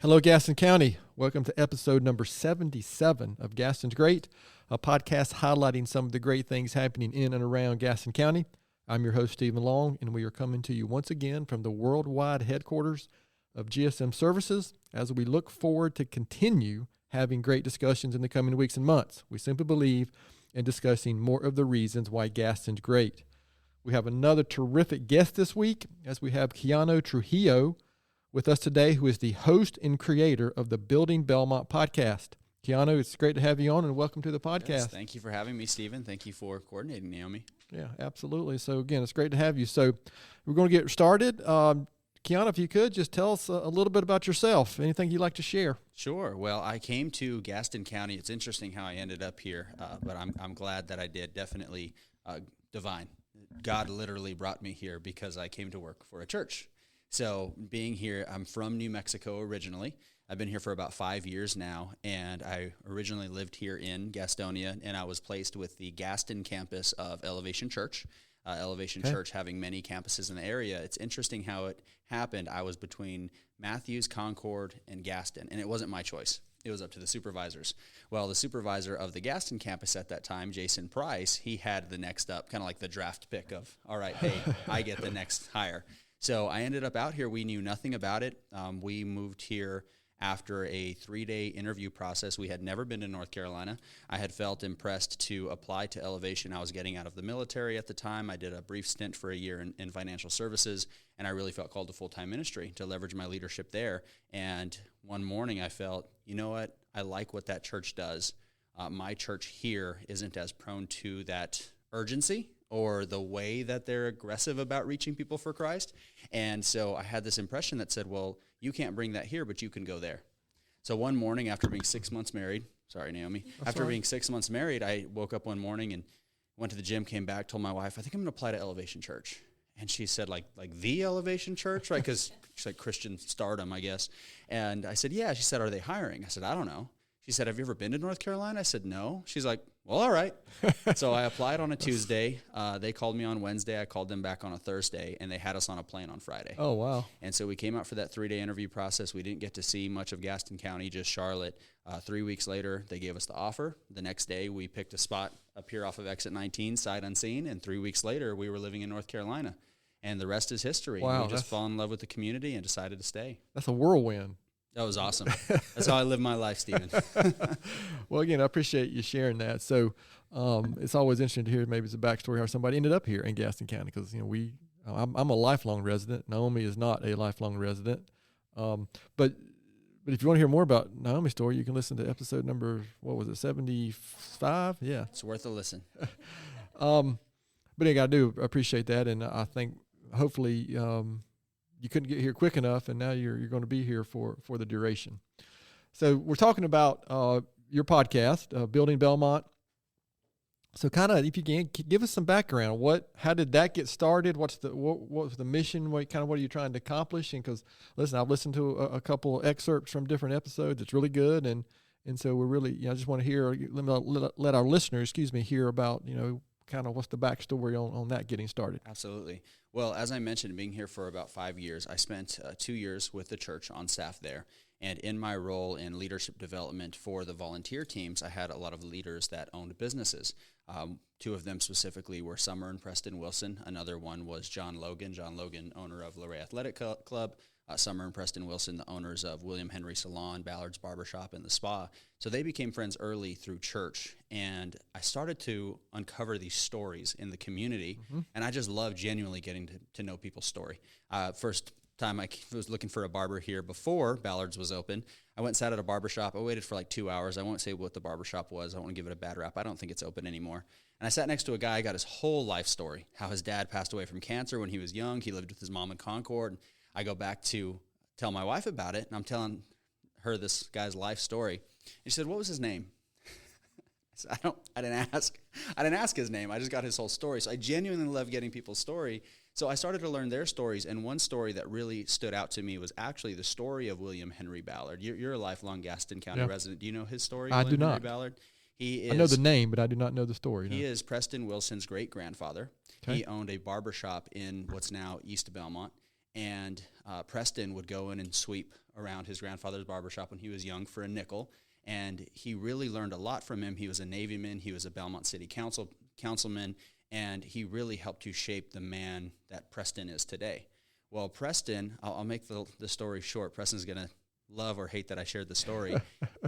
Hello, Gaston County. Welcome to episode number 77 of Gaston's Great, a podcast highlighting some of the great things happening in and around Gaston County. I'm your host, Stephen Long, and we are coming to you once again from the worldwide headquarters of GSM Services as we look forward to continue having great discussions in the coming weeks and months. We simply believe in discussing more of the reasons why Gaston's great. We have another terrific guest this week as we have Keanu Trujillo with us today, who is the host and creator of the Building Belmont Podcast. Keanu, it's great to have you on, and welcome to the podcast. Yes, thank you for having me, Stephen. Thank you for coordinating, Naomi. Yeah, absolutely. So, again, it's great to have you. So, we're going to get started. Keanu, if you could, just tell us a little bit about yourself, anything you'd like to share. Sure. Well, I came to Gaston County. It's interesting how I ended up here, but I'm glad that I did. Definitely divine. God literally brought me here because I came to work for a church. So being here, I'm from New Mexico originally. I've been here for about 5 years now, and I originally lived here in Gastonia, and I was placed with the Gaston campus of Elevation Church. Church having many campuses in the area. It's interesting how it happened. I was between Matthews, Concord, and Gaston, and it wasn't my choice. It was up to the supervisors. Well, the supervisor of the Gaston campus at that time, Jason Price, he had the next up, kind of like the draft pick of, all right, hey, I get the next hire. So I ended up out here. We knew nothing about it. We moved here after a 3-day interview process. We had never been to North Carolina. I had felt impressed to apply to Elevation. I was getting out of the military at the time. I did a brief stint for a year in financial services, and I really felt called to full-time ministry to leverage my leadership there. And one morning I felt, you know what, I like what that church does. My church here isn't as prone to that urgency or the way that they're aggressive about reaching people for Christ. And so I had this impression that said, well, you can't bring that here, but you can go there. So one morning after being 6 months married, sorry, Naomi, being 6 months married, I woke up one morning and went to the gym, came back, told my wife, I think I'm going to apply to Elevation Church. And she said, like the Elevation Church, right? Because she's like Christian stardom, I guess. And I said, yeah. She said, are they hiring? I said, I don't know. She said, have you ever been to North Carolina? I said, no. She's like, well, all right. So I applied on a Tuesday. They called me on Wednesday. I called them back on a Thursday, and they had us on a plane on Friday. Oh, wow. And so we came out for that 3-day interview process. We didn't get to see much of Gaston County, just Charlotte. 3 weeks later, they gave us the offer. The next day, we picked a spot up here off of exit 19, sight unseen, and 3 weeks later, we were living in North Carolina. And the rest is history. Wow, We just fell in love with the community and decided to stay. That's a whirlwind. That was awesome. That's how I live my life, Stephen. Well, again, I appreciate you sharing that. So it's always interesting to hear maybe it's a backstory how somebody ended up here in Gaston County, because I'm a lifelong resident. Naomi is not a lifelong resident. But if you want to hear more about Naomi's story, you can listen to episode number, 75? Yeah. It's worth a listen. But again, I do appreciate that, and I think hopefully you couldn't get here quick enough, and now you're going to be here for the duration. So we're talking about your podcast, Building Belmont. So kind of, if you can, give us some background. How did that get started? What was the mission? What are you trying to accomplish? And because, listen, I've listened to a couple excerpts from different episodes. It's really good, and so we're really, I just want to hear, let our listeners, hear about, kind of what's the backstory on that getting started. Absolutely. Well, as I mentioned, being here for about 5 years, I spent 2 years with the church on staff there. And in my role in leadership development for the volunteer teams, I had a lot of leaders that owned businesses. 2 of them specifically were Summer and Preston Wilson. Another one was John Logan, owner of Luray Athletic Club. Summer and Preston Wilson, the owners of William Henry Salon, Ballard's Barbershop, and the Spa. So they became friends early through church, and I started to uncover these stories in the community, and I just love genuinely getting to know people's story. First time I was looking for a barber here before Ballard's was open, I went and sat at a barbershop. I waited for like 2 hours. I won't say what the barbershop was. I don't want to give it a bad rap. I don't think it's open anymore. And I sat next to a guy, got his whole life story, how his dad passed away from cancer when he was young. He lived with his mom in Concord. I go back to tell my wife about it, and I'm telling her this guy's life story. And she said, what was his name? I said, I didn't ask his name. I just got his whole story. So I genuinely love getting people's story. So I started to learn their stories, and one story that really stood out to me was actually the story of William Henry Ballard. You're a lifelong Gaston County resident. Do you know his story? I do not. Henry Ballard? I know the name, but I do not know the story. He is Preston Wilson's great-grandfather. Okay. He owned a barbershop in what's now East Belmont. And Preston would go in and sweep around his grandfather's barbershop when he was young for a nickel. And he really learned a lot from him. He was a Navyman. He was a Belmont City councilman. And he really helped to shape the man that Preston is today. Well, Preston, I'll make the story short. Preston's going to love or hate that I shared the story.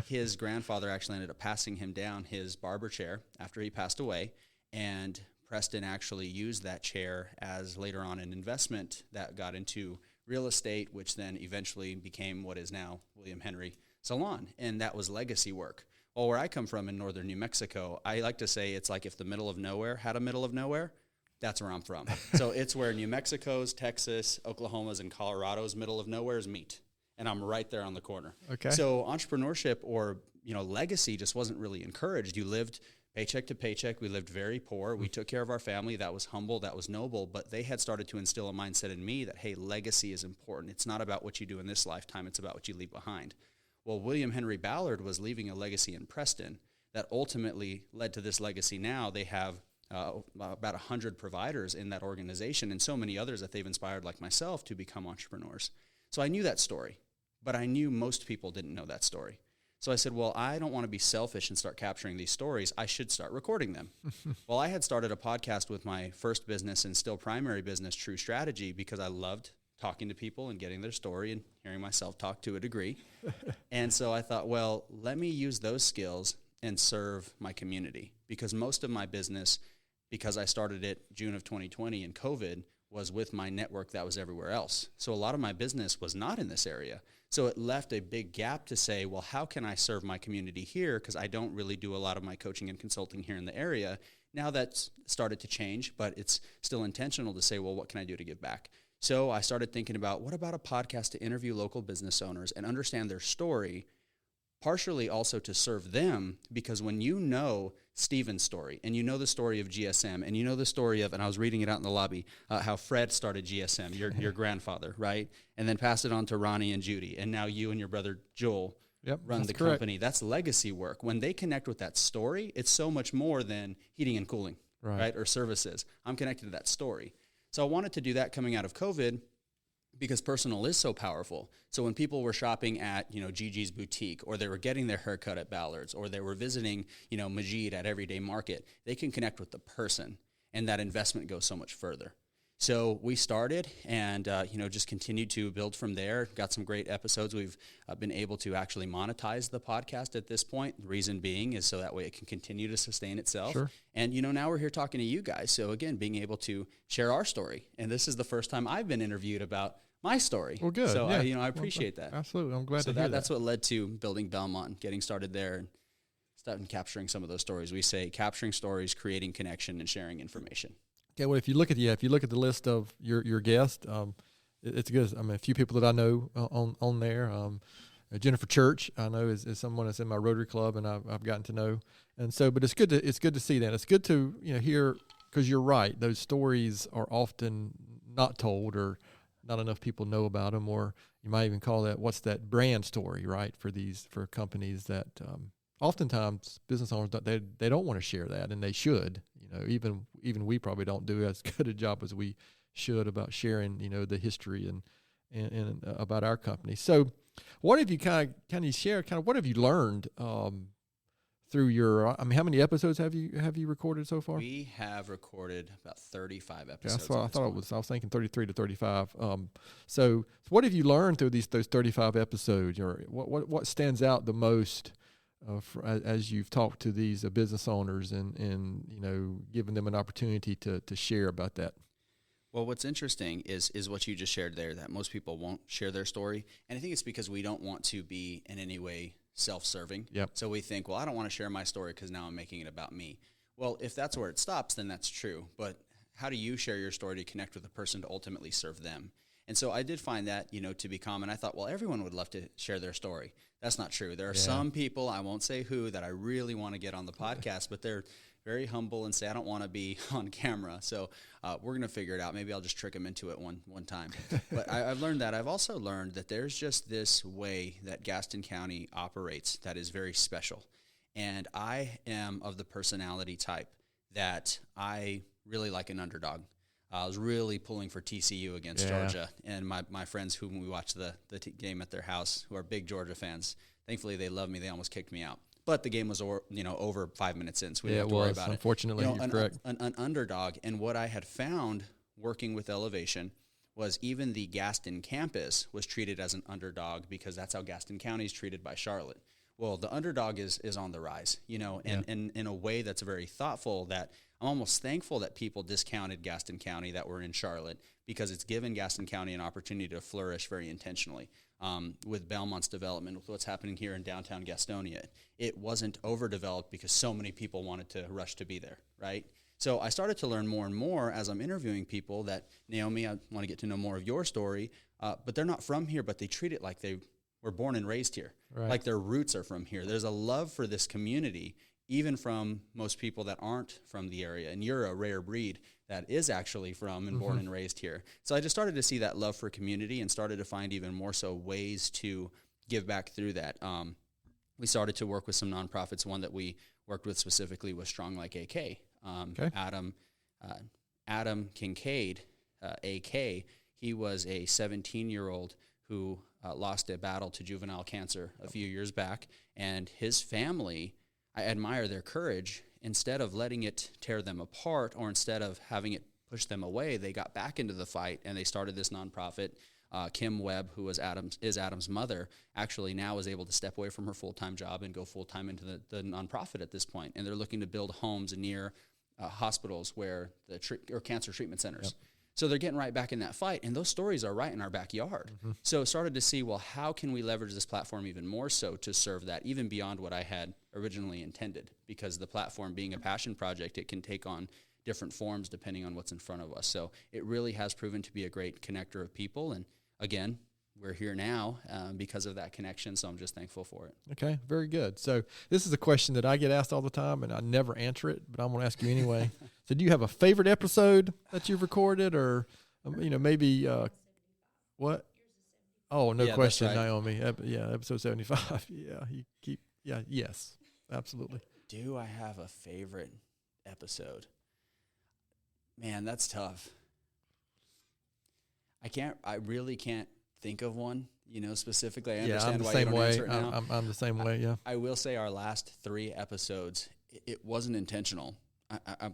His grandfather actually ended up passing him down his barber chair after he passed away. And Preston actually used that chair as later on an investment that got into real estate, which then eventually became what is now William Henry Salon. And that was legacy work. Well, where I come from in northern New Mexico, I like to say it's like if the middle of nowhere had a middle of nowhere, that's where I'm from. So it's where New Mexico's, Texas, Oklahoma's, and Colorado's middle of nowhere's meet. And I'm right there on the corner. Okay. So entrepreneurship or, legacy just wasn't really encouraged. You lived paycheck to paycheck. We lived very poor. We took care of our family. That was humble. That was noble. But they had started to instill a mindset in me that, hey, legacy is important. It's not about what you do in this lifetime. It's about what you leave behind. Well, William Henry Ballard was leaving a legacy in Preston that ultimately led to this legacy now. They have about 100 providers in that organization and so many others that they've inspired like myself to become entrepreneurs. So I knew that story, but I knew most people didn't know that story. So I said, well, I don't want to be selfish and start capturing these stories. I should start recording them. Well, I had started a podcast with my first business and still primary business, True Strategy, because I loved talking to people and getting their story and hearing myself talk to a degree. And so I thought, well, let me use those skills and serve my community, because most of my business, because I started it June of 2020 and COVID, was with my network that was everywhere else. So a lot of my business was not in this area. So it left a big gap to say, well, how can I serve my community here? Because I don't really do a lot of my coaching and consulting here in the area. Now that's started to change, but it's still intentional to say, well, what can I do to give back? So I started thinking about, what about a podcast to interview local business owners and understand their story, partially also to serve them, because when you know Steven's story, and you know the story of GSM, and you know the story of, and I was reading it out in the lobby, how Fred started GSM, your grandfather, right? And then passed it on to Ronnie and Judy, and now you and your brother Joel run the company. That's legacy work. When they connect with that story, it's so much more than heating and cooling, right? Or services. I'm connected to that story. So I wanted to do that coming out of COVID, because personal is so powerful. So when people were shopping at, Gigi's Boutique, or they were getting their haircut at Ballard's, or they were visiting, Majid at Everyday Market, they can connect with the person, and that investment goes so much further. So we started and, just continued to build from there. Got some great episodes. We've been able to actually monetize the podcast at this point. The reason being is so that way it can continue to sustain itself. Sure. And, now we're here talking to you guys. So again, being able to share our story. And this is the first time I've been interviewed about my story. Well, good. So, I appreciate that. Absolutely. I'm glad to hear that. That's what led to Building Belmont and getting started there and starting capturing some of those stories. We say capturing stories, creating connection, and sharing information. Okay, well, if you look at the list of your guests, it's good. I mean, a few people that I know on there. Jennifer Church, I know is someone that's in my Rotary Club, and I've gotten to know. And so, but it's good to see that. It's good to hear, because you're right. Those stories are often not told, or not enough people know about them, or you might even call that, what's that brand story, right? For companies that oftentimes business owners they don't want to share that, and they should. Even we probably don't do as good a job as we should about sharing the history and about our company. So, what have you kind of share? What have you learned through your? I mean, how many episodes have you recorded so far? We have recorded about 35 episodes. Yeah, that's what I thought it was. I was thinking 33 to 35. So what have you learned through those 35 episodes, or what stands out the most as you've talked to these business owners and giving them an opportunity to share about that? Well, what's interesting is what you just shared there, that most people won't share their story. And I think it's because we don't want to be in any way self-serving. Yep. So we think, well, I don't want to share my story because now I'm making it about me. Well, if that's where it stops, then that's true. But how do you share your story to connect with a person to ultimately serve them? And so I did find that, to be common. I thought, well, everyone would love to share their story. That's not true. There are some people, I won't say who, that I really want to get on the podcast, but they're very humble and say, I don't want to be on camera. So we're going to figure it out. Maybe I'll just trick them into it one time. But I've learned that. I've also learned that there's just this way that Gaston County operates that is very special. And I am of the personality type that I really like an underdog. I was really pulling for TCU against Georgia, and my friends whom we watched the game at their house, who are big Georgia fans, thankfully they love me. They almost kicked me out. But the game was over 5 minutes in, so we didn't have to worry about it. Unfortunately, you're correct. An underdog, and what I had found working with Elevation was even the Gaston campus was treated as an underdog because that's how Gaston County is treated by Charlotte. Well, the underdog is on the rise, and in a way that's very thoughtful. That I'm almost thankful that people discounted Gaston County that were in Charlotte, because it's given Gaston County an opportunity to flourish very intentionally. With Belmont's development, with what's happening here in downtown Gastonia, it wasn't overdeveloped because so many people wanted to rush to be there, right? So I started to learn more and more as I'm interviewing people that, Naomi, I want to get to know more of your story, but they're not from here, but they treat it like they were born and raised here, like their roots are from here. There's a love for this community, even from most people that aren't from the area. And you're a rare breed that is actually from and born and raised here. So I just started to see that love for community and started to find even more so ways to give back through that. We started to work with some nonprofits. One that we worked with specifically was Strong Like AK. Adam Kincaid, AK, he was a 17-year-old who lost a battle to juvenile cancer a few years back, and his family, I admire their courage. Instead of letting it tear them apart, or instead of having it push them away, they got back into the fight, and they started this nonprofit. Kim Webb, who is Adam's mother, actually now is able to step away from her full-time job and go full-time into the nonprofit at this point. And they're looking to build homes near hospitals where or cancer treatment centers. Yep. So they're getting right back in that fight, and those stories are right in our backyard. So started to see, well, how can we leverage this platform even more so to serve that, even beyond what I had originally intended? Because the platform being a passion project, it can take on different forms depending on what's in front of us. So it really has proven to be a great connector of people, and again, we're here now because of that connection, so I'm just thankful for it. Okay, very good. So this is a question that I get asked all the time, and I never answer it, but I'm going to ask you anyway. So do you have a favorite episode that you've recorded, or maybe what? Oh, no question, right. Naomi. Episode 75. Yes, absolutely. Do I have a favorite episode? Man, that's tough. I really can't think of one, specifically. I understand why you don't answer it now. I'm the same way, yeah. I will say our last 3 episodes, it wasn't intentional. I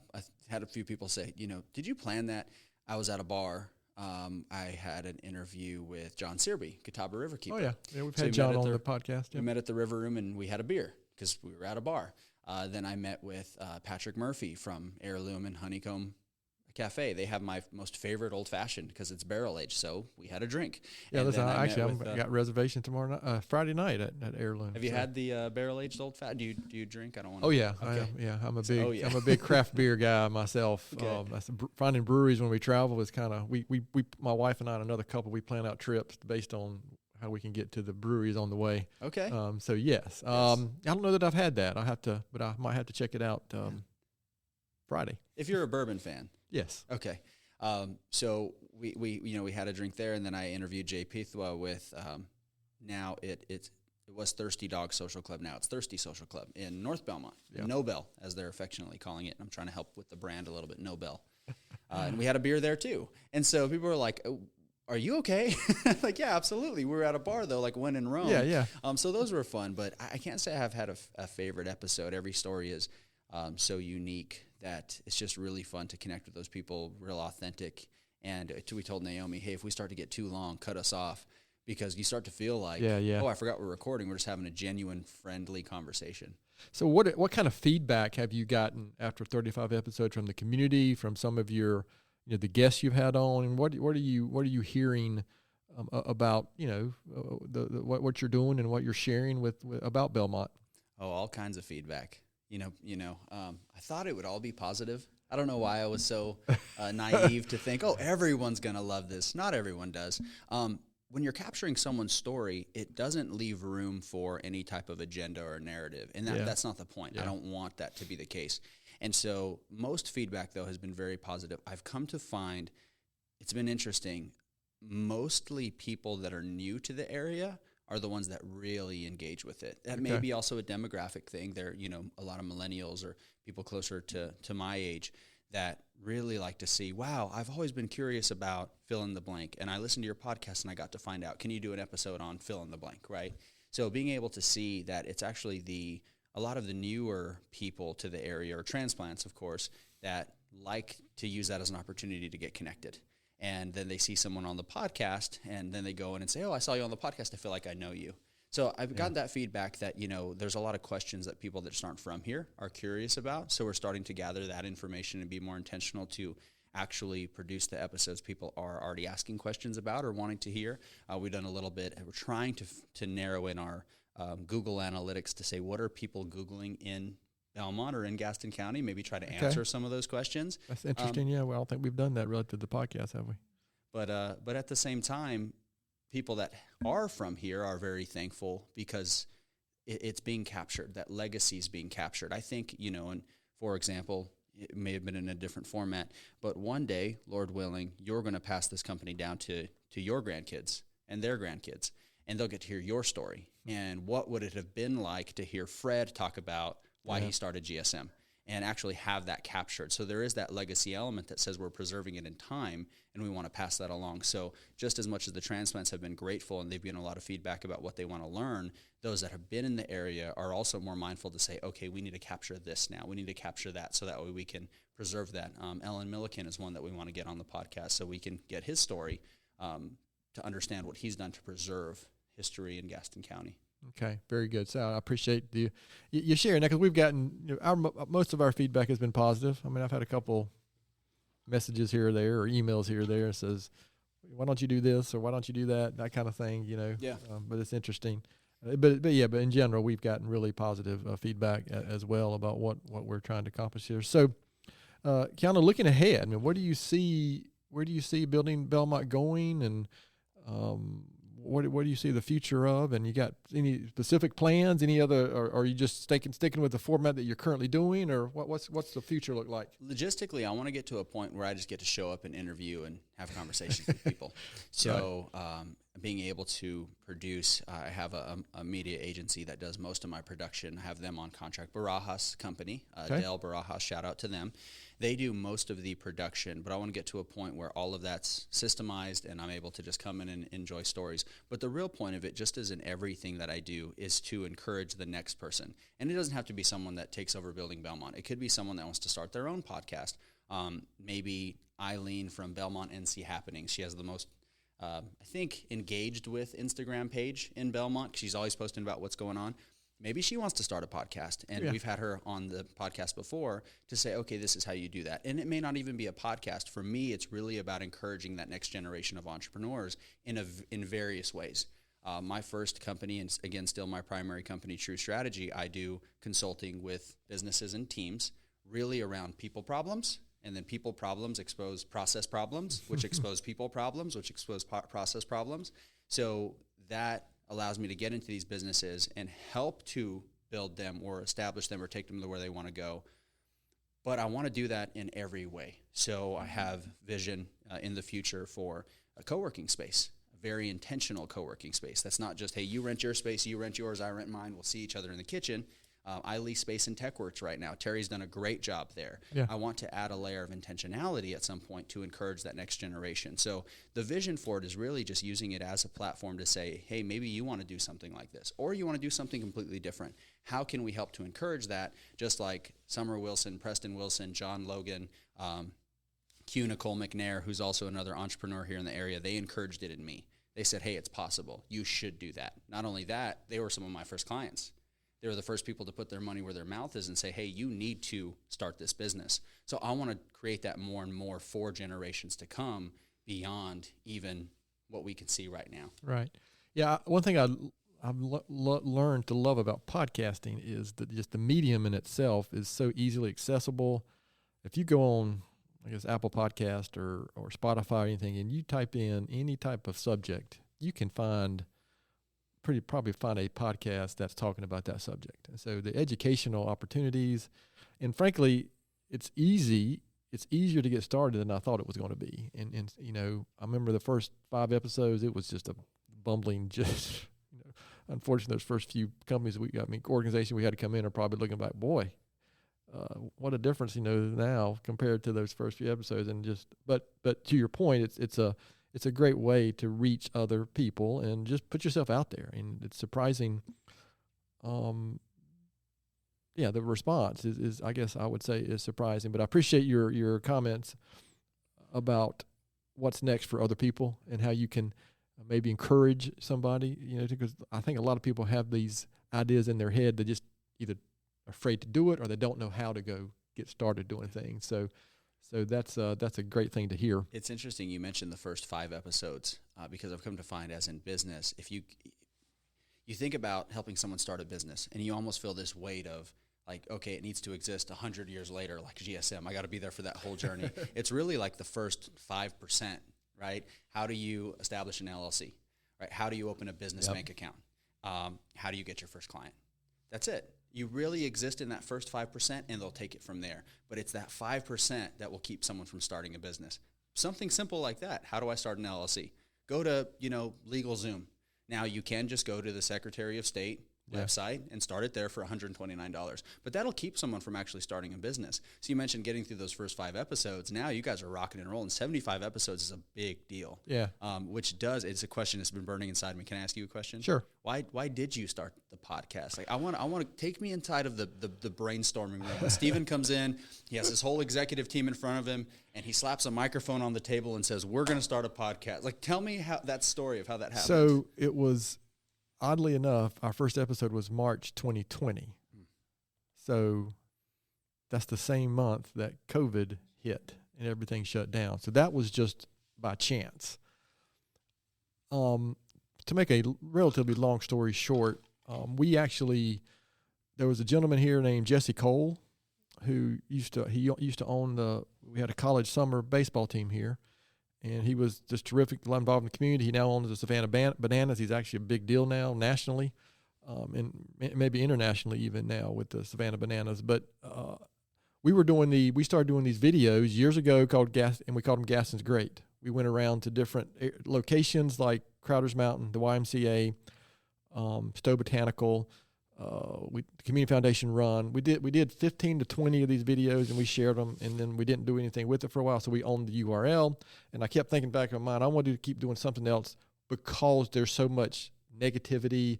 had a few people say, did you plan that? I was at a bar. I had an interview with John Searby, Catawba Riverkeeper. Oh, yeah. We've had John on the podcast. We met at the River Room, and we had a beer because we were at a bar. Then I met with Patrick Murphy from Heirloom and Honeycomb Cafe. They have my most favorite old fashioned because it's barrel aged, so we had a drink. Yeah, listen, I got reservation tomorrow night, Friday night at Heirloom. Have you had the barrel aged old fashioned? Do you drink? I don't want to. Oh yeah, okay. I'm a big craft beer guy myself. Finding breweries when we travel is kind of we my wife and I and another couple, we plan out trips based on how we can get to the breweries on the way. Okay. So yes. I don't know that I've had that. But I might have to check it out Friday. If you're a bourbon fan. Yes. Okay. So we had a drink there, and then I interviewed Jay Pithwa with now it was Thirsty Dog Social Club. Now it's Thirsty Social Club in North Belmont, Nobel, as they're affectionately calling it. And I'm trying to help with the brand a little bit, Nobel. And we had a beer there too. And so people were like, oh, are you okay? Like, yeah, absolutely. We were at a bar though, like when in Rome. Yeah. So those were fun, but I can't say I've had a favorite episode. Every story is so unique that it's just really fun to connect with those people, real authentic. And we told Naomi, hey, if we start to get too long, cut us off, because you start to feel like, oh, I forgot we're recording. We're just having a genuine, friendly conversation. So what kind of feedback have you gotten after 35 episodes from the community, from some of your, the guests you've had on, and what are you hearing about, what you're doing and what you're sharing with about Belmont? Oh, all kinds of feedback. I thought it would all be positive. I don't know why I was so naive to think, oh, everyone's going to love this. Not everyone does. When you're capturing someone's story, it doesn't leave room for any type of agenda or narrative. And that's not the point. Yeah. I don't want that to be the case. And so most feedback, though, has been very positive. I've come to find, it's been interesting, mostly people that are new to the area are the ones that really engage with it. That may be also a demographic thing. There, a lot of millennials or people closer to my age that really like to see, wow, I've always been curious about fill in the blank, and I listened to your podcast and I got to find out, can you do an episode on fill in the blank, right? So being able to see that it's actually a lot of the newer people to the area, or transplants, of course, that like to use that as an opportunity to get connected. And then they see someone on the podcast, and then they go in and say, oh, I saw you on the podcast. I feel like I know you. So I've gotten that feedback that, there's a lot of questions that people that just aren't from here are curious about. So we're starting to gather that information and be more intentional to actually produce the episodes people are already asking questions about or wanting to hear. We've done a little bit. We're trying to narrow in our Google Analytics to say, what are people Googling in Belmont or in Gaston County? Maybe try to answer some of those questions. That's interesting. Well, I don't think we've done that relative to the podcast, have we? But at the same time, people that are from here are very thankful because it's being captured. That legacy is being captured. I think, and for example, it may have been in a different format, but one day, Lord willing, you're going to pass this company down to your grandkids and their grandkids, and they'll get to hear your story. And what would it have been like to hear Fred talk about why he started GSM and actually have that captured? So there is that legacy element that says we're preserving it in time, and we want to pass that along. So just as much as the transplants have been grateful and they've given a lot of feedback about what they want to learn, those that have been in the area are also more mindful to say, okay, we need to capture this now. We need to capture that so that way we can preserve that. Ellen Milliken is one that we want to get on the podcast so we can get his story to understand what he's done to preserve history in Gaston County. Okay, very good. So I appreciate you sharing that, because we've gotten most of our feedback has been positive. I mean, I've had a couple messages here or there, or emails here or there, says, "Why don't you do this?" or "Why don't you do that?" Kind of thing, Yeah. But it's interesting. But in general, we've gotten really positive feedback as well about what we're trying to accomplish here. So, Keanu, looking ahead, I mean, where do you see Building Belmont going, and what do you see the future of? And you got any specific plans? Any other, or are you just sticking with the format that you're currently doing, or what's the future look like? Logistically, I want to get to a point where I just get to show up and interview and have conversations with people. So being able to produce, I have a media agency that does most of my production. I have them on contract. Barajas Company, Dale Barajas, shout out to them. They do most of the production, but I want to get to a point where all of that's systemized and I'm able to just come in and enjoy stories. But the real point of it, just as in everything that I do, is to encourage the next person. And it doesn't have to be someone that takes over Building Belmont. It could be someone that wants to start their own podcast. Maybe Eileen from Belmont NC Happenings. She has the most, I think, engaged with Instagram page in Belmont. She's always posting about what's going on. Maybe she wants to start a podcast, and we've had her on the podcast before to say, okay, this is how you do that. And it may not even be a podcast. For me, it's really about encouraging that next generation of entrepreneurs in various ways. My first company, and again, still my primary company, True Strategy, I do consulting with businesses and teams really around people problems. And then people problems expose process problems, which expose people problems, which expose process problems. So that allows me to get into these businesses and help to build them or establish them or take them to where they want to go. But I want to do that in every way. So I have vision in the future for a co-working space, a very intentional co-working space. That's not just, hey, you rent your space, you rent yours, I rent mine, we'll see each other in the kitchen. I lease space in TechWorks right now. Terry's done a great job there. Yeah. I want to add a layer of intentionality at some point to encourage that next generation. So the vision for it is really just using it as a platform to say, hey, maybe you want to do something like this, or you want to do something completely different. How can we help to encourage that? Just like Summer Wilson, Preston Wilson, John Logan, Q Nicole McNair, who's also another entrepreneur here in the area, they encouraged it in me. They said, hey, it's possible. You should do that. Not only that, they were some of my first clients. They were the first people to put their money where their mouth is and say, hey, you need to start this business. So I want to create that more and more for generations to come beyond even what we can see right now. Right. Yeah. One thing I've learned to love about podcasting is that just the medium in itself is so easily accessible. If you go on, I guess, Apple Podcast or Spotify or anything, and you type in any type of subject, you can probably find a podcast that's talking about that subject. And so the educational opportunities, and frankly, it's easier to get started than I thought it was going to be. And I remember the first 5 episodes, it was just a bumbling, unfortunately, those first few companies organizations we had to come in are probably looking back, boy, what a difference, now compared to those first few episodes. And but to your point, it's a great way to reach other people and just put yourself out there. And it's surprising. The response is I guess I would say is surprising, but I appreciate your comments about what's next for other people and how you can maybe encourage somebody, because I think a lot of people have these ideas in their head. They're just either afraid to do it or they don't know how to go get started doing things. So that's a great thing to hear. It's interesting you mentioned the first 5 episodes because I've come to find, as in business, if you think about helping someone start a business and you almost feel this weight of like, okay, it needs to exist 100 years later, like GSM. I got to be there for that whole journey. It's really like the first 5%, right? How do you establish an LLC, right? How do you open a business bank account? How do you get your first client? That's it. You really exist in that first 5%, and they'll take it from there. But it's that 5% that will keep someone from starting a business. Something simple like that. How do I start an LLC? Go to, LegalZoom. Now, you can just go to the Secretary of State website and start it there for $129. But that'll keep someone from actually starting a business. So you mentioned getting through those first 5 episodes. Now you guys are rocking and rolling. 75 episodes is a big deal. Yeah. It's a question that's been burning inside me. Can I ask you a question? Sure. Why did you start the podcast? Like I want to take me inside of the brainstorming room. When Steven comes in, he has his whole executive team in front of him, and he slaps a microphone on the table and says, "We're going to start a podcast." Like, tell me that story of how that happened. So it was, oddly enough, our first episode was March 2020. So that's the same month that COVID hit and everything shut down. So that was just by chance. To make a relatively long story short, there was a gentleman here named Jesse Cole who used to own we had a college summer baseball team here. And he was just terrific, involved in the community. He now owns the Savannah Bananas. He's actually a big deal now nationally, and maybe internationally even now with the Savannah Bananas. But we started doing these videos years ago and we called them Gaston's Great. We went around to different locations like Crowder's Mountain, the YMCA, Stowe Botanical, the Community Foundation run. We did 15 to 20 of these videos, and we shared them, and then we didn't do anything with it for a while, so we owned the URL. And I kept thinking back in my mind, I wanted to keep doing something else because there's so much negativity.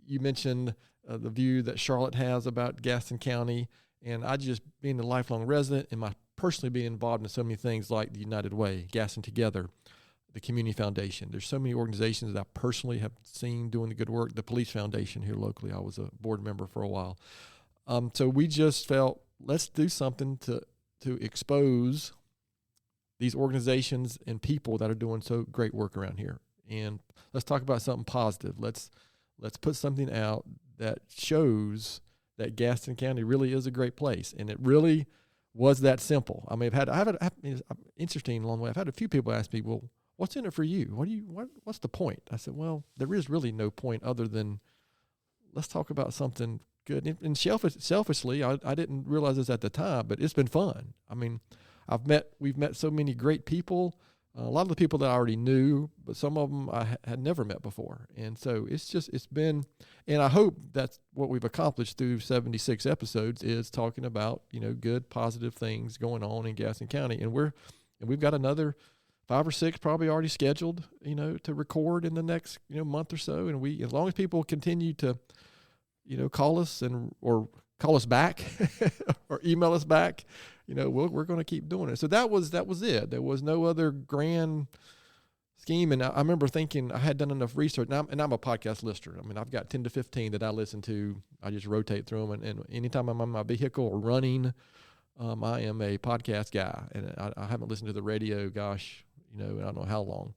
You mentioned the view that Charlotte has about Gaston County, and I just, being a lifelong resident and personally being involved in so many things like the United Way, Gaston Together, the Community Foundation. There's so many organizations that I personally have seen doing the good work. The Police Foundation here locally, I was a board member for a while. So we just felt, let's do something to expose these organizations and people that are doing so great work around here. And let's talk about something positive. Let's put something out that shows that Gaston County really is a great place. And it really was that simple. I mean, interesting along the way. I've had a few people ask me, well, what's in it for you? What's the point? I said, well, there is really no point other than let's talk about something good. And selfishly, I didn't realize this at the time, but it's been fun. I mean, we've met so many great people. A lot of the people that I already knew, but some of them I had never met before. And so it's been, and I hope that's what we've accomplished through 76 episodes is talking about, good, positive things going on in Gaston County. And we've got another 5 or 6 probably already scheduled, to record in the next, month or so. And as long as people continue to, call us or call us back or email us back, we're going to keep doing it. So that was it. There was no other grand scheme. And I remember thinking I had done enough research. And I'm a podcast listener. I mean, I've got 10 to 15 that I listen to. I just rotate through them. And anytime I'm on my vehicle or running, I am a podcast guy. And I haven't listened to the radio, I don't know how long.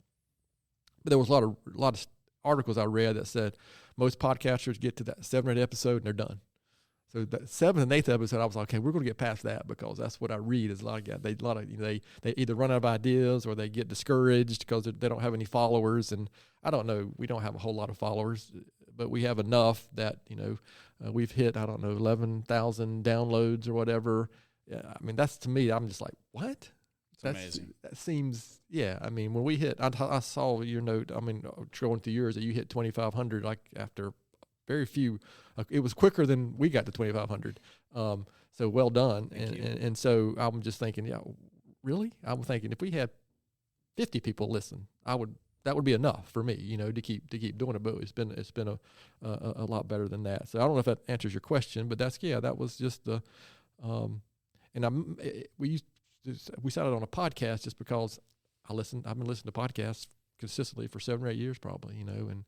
But there was a lot of articles I read that said most podcasters get to that 7th or 8th episode and they're done. So that 7th and 8th episode, I was like, okay, we're going to get past that because that's what I read is a lot of guys. They either run out of ideas or they get discouraged because they don't have any followers. And I don't know, we don't have a whole lot of followers, but we have enough that, we've hit, 11,000 downloads or whatever. Yeah, I mean, that's to me, I'm just like, what? That's amazing. That seems, yeah. I mean, when we hit, I saw your note, going through yours that you hit 2,500 like after very few. It was quicker than we got to 2,500. So So well done. Thank you. And so I'm just thinking, yeah, really? I'm thinking if we had 50 people listen, that would be enough for me, to keep doing it. But it's been a lot better than that. So I don't know if that answers your question, but that was just the, and we started on a podcast just because I've been listening to podcasts consistently for 7 or 8 years probably, and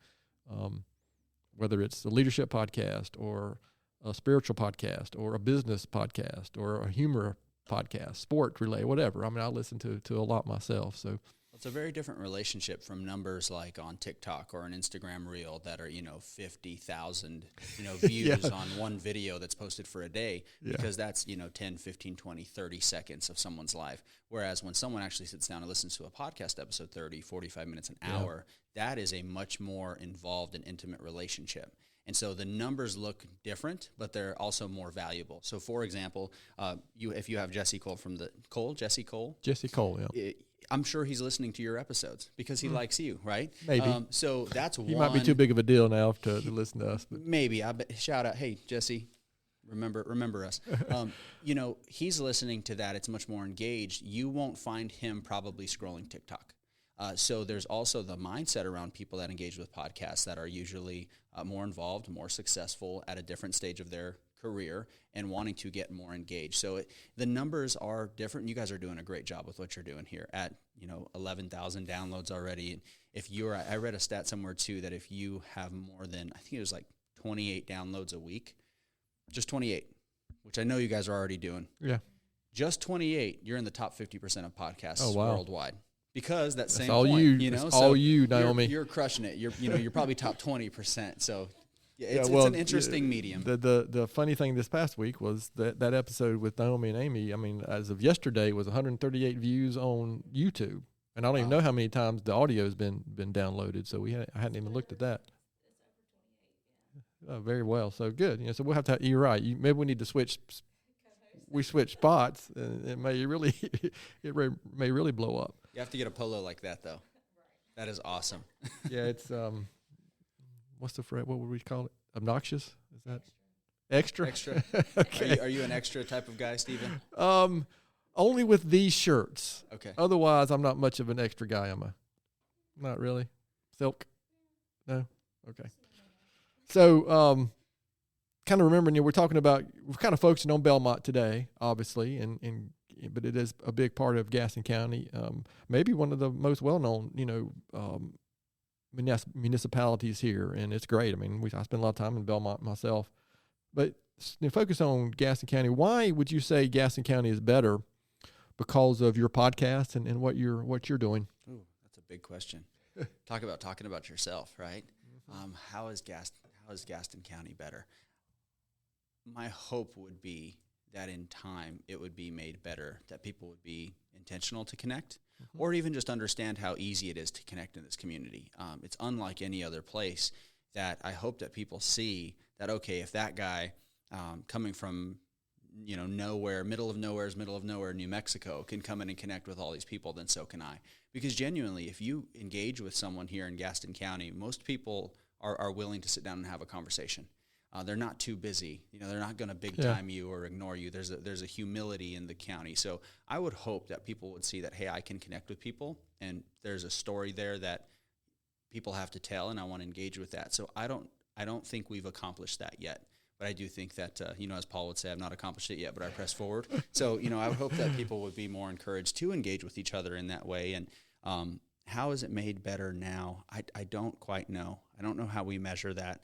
whether it's a leadership podcast or a spiritual podcast or a business podcast or a humor podcast, sport relay, whatever. I mean, I listen to a lot myself. So it's a very different relationship from numbers like on TikTok or an Instagram reel that are, 50,000, views on one video that's posted for a day, because that's, 10, 15, 20, 30 seconds of someone's life. Whereas when someone actually sits down and listens to a podcast episode, 30, 45 minutes, an hour, that is a much more involved and intimate relationship. And so the numbers look different, but they're also more valuable. So, for example, if you have Jesse Cole Jesse Cole, yeah. I'm sure he's listening to your episodes because he likes you, right? Maybe. So that's he might be too big of a deal now to listen to us. But. Maybe. Shout out, hey, Jesse, remember us. He's listening to that. It's much more engaged. You won't find him probably scrolling TikTok. So there's also the mindset around people that engage with podcasts that are usually more involved, more successful at a different stage of their career and wanting to get more engaged. So the numbers are different. You guys are doing a great job with what you're doing here at, 11,000 downloads already. I read a stat somewhere too, that if you have more than, I think it was like 28 downloads a week, just 28, which I know you guys are already doing. Yeah. Just 28, you're in the top 50% of podcasts worldwide. Because that's same all point, That's all you, Naomi. You're crushing it. You're probably top 20%. So it's an interesting medium. The funny thing this past week was that episode with Naomi and Amy. I mean, as of yesterday, was 138 views on YouTube, and I don't even know how many times the audio has been downloaded. So I hadn't even looked at that. Very well. So good. So we'll have to. You're right. Maybe we need to switch. We switch spots, and it may really blow up. You have to get a polo like that, though. That is awesome. Yeah, it's what's the phrase? What would we call it? Obnoxious? Is that extra? Extra. Okay. Are you an extra type of guy, Stephen? Only with these shirts. Okay. Otherwise, I'm not much of an extra guy, am I? Not really. Silk? No. Okay. So, kind of remembering, we're kind of focusing on Belmont today, obviously, but it is a big part of Gaston County. Maybe one of the most well-known, municipalities here, and it's great. I mean, I spend a lot of time in Belmont myself. But focus on Gaston County. Why would you say Gaston County is better because of your podcast and what you're doing? Ooh, that's a big question. Talking about yourself, right? Mm-hmm. How is Gaston County better? My hope would be that in time it would be made better, that people would be intentional to connect, or even just understand how easy it is to connect in this community. It's unlike any other place that I hope that people see that, okay, if that guy coming from, nowhere, middle of nowhere, New Mexico, can come in and connect with all these people, then so can I. Because genuinely, if you engage with someone here in Gaston County, most people are willing to sit down and have a conversation. They're not too busy. They're not going to big time you or ignore you. There's a humility in the county. So I would hope that people would see that, hey, I can connect with people, and there's a story there that people have to tell, and I want to engage with that. So I don't think we've accomplished that yet. But I do think that, as Paul would say, I've not accomplished it yet, but I press forward. So, I would hope that people would be more encouraged to engage with each other in that way. And how is it made better now? I don't quite know. I don't know how we measure that.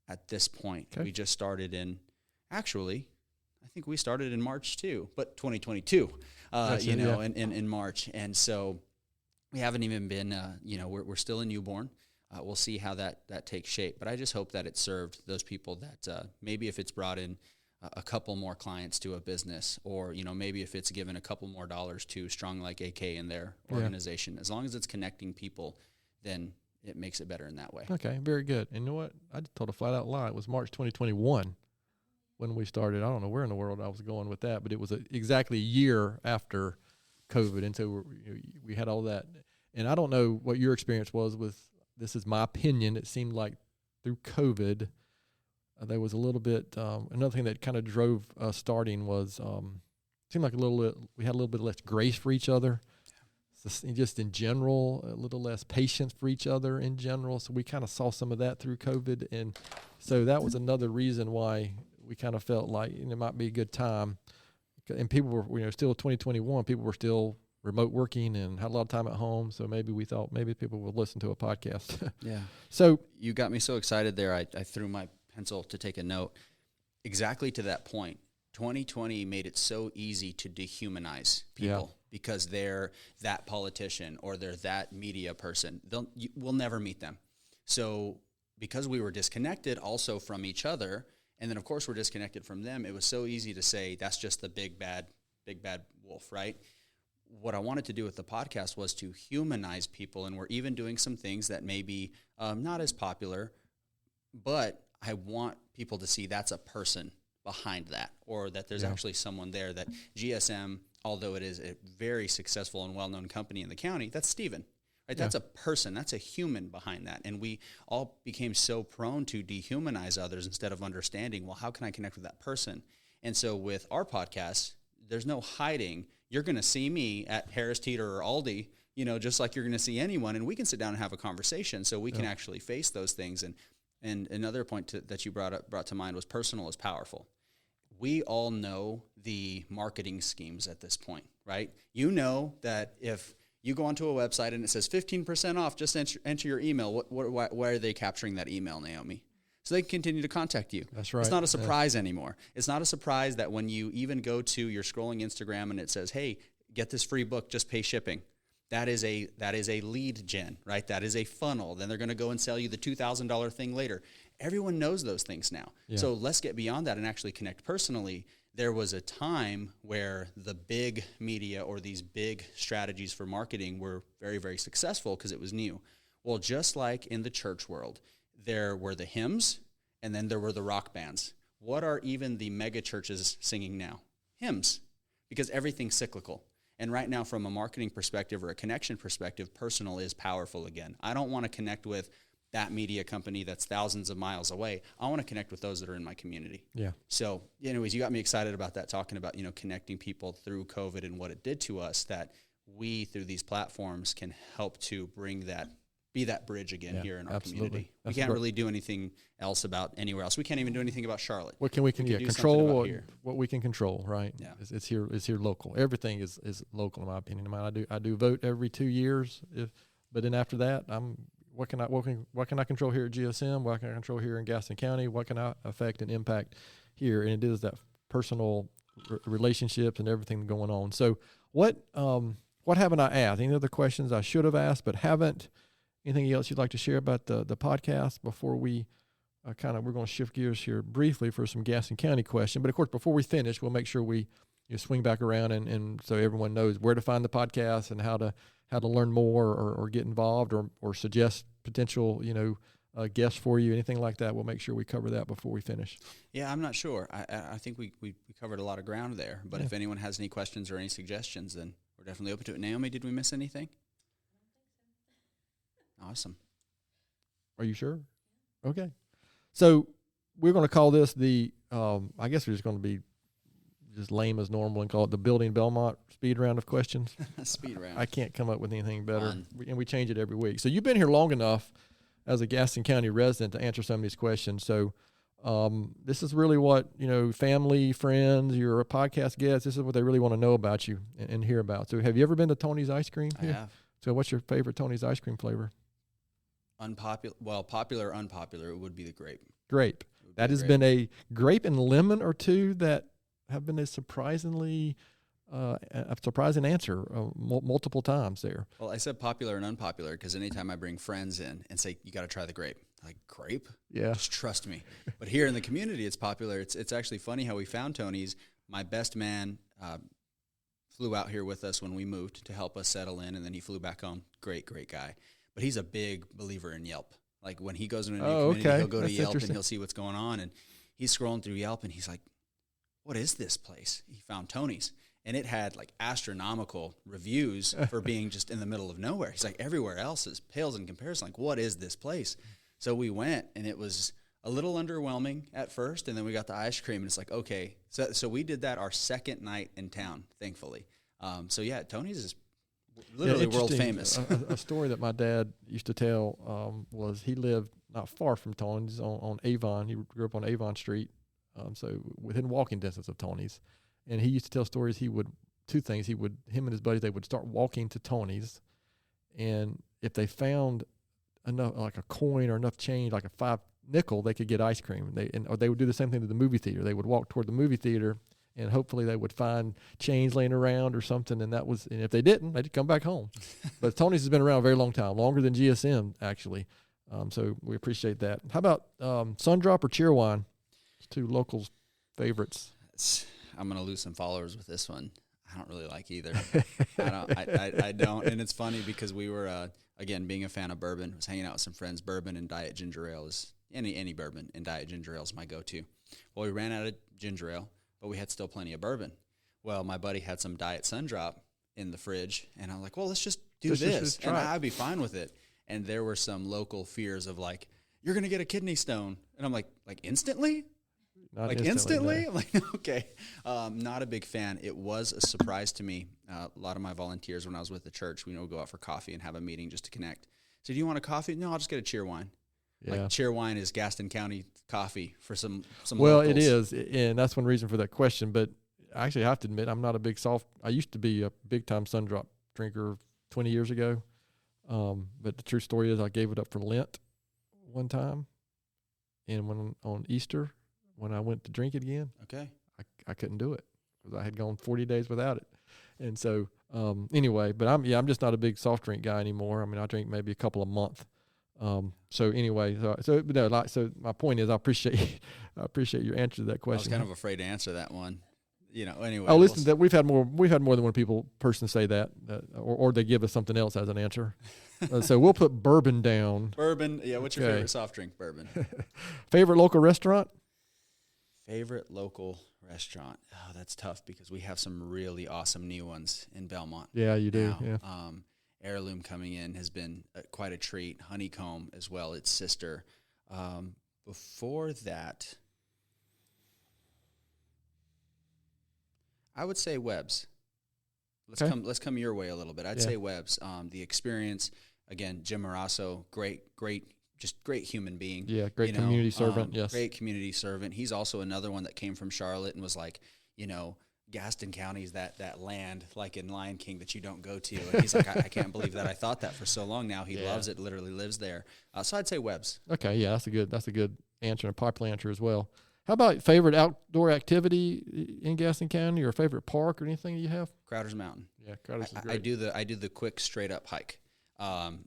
At this point, we just started I think we started in March too, but 2022, in March. And so we haven't even been, we're still a newborn. We'll see how that takes shape. But I just hope that it served those people that maybe if it's brought in a couple more clients to a business, or, maybe if it's given a couple more dollars to Strong Like AK in their organization, as long as it's connecting people, then it makes it better in that way. Okay, very good. And you know what? I just told a flat-out lie. It was March 2021 when we started. I don't know where in the world I was going with that, but it was exactly a year after COVID, and so we had all that. And I don't know what your experience was with, this is my opinion, it seemed like through COVID, there was a little bit, another thing that kind of drove us starting was, seemed like we had a little bit less grace for each other. Just in general, a little less patience for each other in general. So we kind of saw some of that through COVID. And so that was another reason why we kind of felt like it might be a good time. And people were, still 2021, people were still remote working and had a lot of time at home. So maybe we thought maybe people would listen to a podcast. Yeah. So you got me so excited there. I threw my pencil to take a note. Exactly to that point, 2020 made it so easy to dehumanize people because they're that politician or they're that media person. We'll never meet them. So because we were disconnected also from each other, and then of course we're disconnected from them, it was so easy to say that's just the big bad wolf, right? What I wanted to do with the podcast was to humanize people, and we're even doing some things that may be not as popular, but I want people to see that's a person behind that, or that there's actually someone there, that GSM, although it is a very successful and well-known company in the county, that's Stephen, right? That's a person, that's a human behind that. And we all became so prone to dehumanize others instead of understanding, well, how can I connect with that person? And so with our podcast, there's no hiding. You're going to see me at Harris Teeter or Aldi, just like you're going to see anyone, and we can sit down and have a conversation so we can actually face those things. And another point that you brought to mind was personal is powerful. We all know the marketing schemes at this point, right? You know that if you go onto a website and it says 15% off, just enter your email. Why are they capturing that email, Naomi? So they can continue to contact you. That's right. It's not a surprise anymore. It's not a surprise that when you even go to your scrolling Instagram and it says, hey, get this free book, just pay shipping. That is a lead gen, right? That is a funnel. Then they're going to go and sell you the $2,000 thing later. Everyone knows those things now. Yeah. So let's get beyond that and actually connect personally. There was a time where the big media or these big strategies for marketing were very, very successful because it was new. Well, just like in the church world, there were the hymns and then there were the rock bands. What are even the mega churches singing now? Hymns, because everything's cyclical. And right now, from a marketing perspective or a connection perspective, personal is powerful again. I don't want to connect with that media company that's thousands of miles away. I want to connect with those that are in my community. Yeah. So anyways, you got me excited about that, talking about, connecting people through COVID and what it did to us, that we, through these platforms, can help to be that bridge again here in our community. We can't really do anything else about anywhere else. We can't even do anything about Charlotte. What can we control what we can control, right? Yeah. It's here local. Everything is local in my opinion. I do vote every 2 years, but then after that, what can I control here at GSM? What can I control here in Gaston County? What can I affect and impact here? And it is that personal relationships and everything going on. So what haven't I asked? Any other questions I should have asked but haven't? Anything else you'd like to share about the podcast before we we're going to shift gears here briefly for some Gaston County question. But of course, before we finish, we'll make sure we swing back around and so everyone knows where to find the podcast and how to learn more or get involved or suggest potential, guests for you, anything like that. We'll make sure we cover that before we finish. Yeah, I'm not sure. I think we covered a lot of ground there. But if anyone has any questions or any suggestions, then we're definitely open to it. Naomi, did we miss anything? Awesome. Are you sure? Okay. So we're going to call this I guess we're just going to be just lame as normal and call it the Building Belmont speed round of questions. Speed round. I can't come up with anything better. And we change it every week. So you've been here long enough as a Gaston County resident to answer some of these questions. So this is really what, family, friends, you're a podcast guest. This is what they really want to know about you and hear about. So have you ever been to Tony's Ice Cream? I have. So what's your favorite Tony's Ice Cream flavor? Popular or unpopular, it would be the grape. Grape. That has been a grape and lemon or two that have been a surprising answer multiple times there. Well, I said popular and unpopular because anytime I bring friends in and say, you got to try the grape, like, grape? Yeah. Just trust me. But here in the community, it's popular. It's actually funny how we found Tony's. My best man flew out here with us when we moved to help us settle in, and then he flew back home. Great guy. But he's a big believer in Yelp. Like, when he goes into a new community, he'll go to Yelp and he'll see what's going on. And he's scrolling through Yelp, and he's like, what is this place? He found Tony's. And it had, like, astronomical reviews for being just in the middle of nowhere. He's like, everywhere else pales in comparison. Like, what is this place? So we went, and it was a little underwhelming at first, and then we got the ice cream, and it's like, okay. So we did that our second night in town, thankfully. So yeah, Tony's is literally world famous. A story that my dad used to tell was he lived not far from Tony's on Avon. He grew up on Avon Street, so within walking distance of Tony's. And he used to tell stories. Him and his buddies, they would start walking to Tony's, and if they found enough, like a coin or enough change, like a 5 nickel, they could get ice cream. Or they would do the same thing to the movie theater. They would walk toward the movie theater, and hopefully they would find change laying around or something. And if they didn't, they'd come back home. But Tony's has been around a very long time, longer than GSM actually. So we appreciate that. How about Sundrop or Cheerwine? It's 2 locals' favorites. I'm gonna lose some followers with this one. I don't really like either. I don't. And it's funny because we were again, being a fan of bourbon, was hanging out with some friends. Bourbon and diet ginger ale is any bourbon and diet ginger ale is my go-to. Well, we ran out of ginger ale, but we had still plenty of bourbon. Well, my buddy had some Diet Sundrop in the fridge, and I'm like, well, let's just do this, and I'd be fine with it. And there were some local fears of like, you're gonna get a kidney stone, and I'm like instantly. Not instantly? No. I'm like, okay. Not a big fan. It was a surprise to me. A lot of my volunteers when I was with the church, we would go out for coffee and have a meeting just to connect. So do you want a coffee? No, I'll just get a Cheerwine. Yeah. Like Cheerwine is Gaston County coffee for some Well, locals. It is, and that's one reason for that question. But I actually have to admit, I'm not a big I used to be a big-time Sundrop drinker 20 years ago. But the true story is I gave it up for Lent one time. And on Easter, when I went to drink it again, okay, I couldn't do it because I had gone 40 days without it. And so anyway, but I'm just not a big soft drink guy anymore. I mean, I drink maybe a couple a month. So anyway, so my point is, I appreciate your answer to that question. I was kind of afraid to answer that one. Anyway. Oh, listen, that we've had more than one person say that, or they give us something else as an answer. So we'll put bourbon down. Bourbon, yeah. What's your favorite soft drink? Bourbon. Favorite local restaurant? Favorite local restaurant? Oh, that's tough because we have some really awesome new ones in Belmont. Yeah, you do. Now. Yeah. Heirloom coming in has been quite a treat. Honeycomb as well, its sister. Before that, I would say Webb's. Let's come your way a little bit. I'd say Webb's. The experience, again, Jim Marasso, great human being. Yeah, great community servant. Yes, great community servant. He's also another one that came from Charlotte and was like, Gaston County is that land like in Lion King that you don't go to. And he's like, I can't believe that I thought that for so long now. He loves it, literally lives there. So I'd say Webb's. Okay, yeah, that's a good answer and a popular answer as well. How about favorite outdoor activity in Gaston County or favorite park or anything you have? Crowder's Mountain. Yeah, Crowder's is great. I do the quick straight up hike.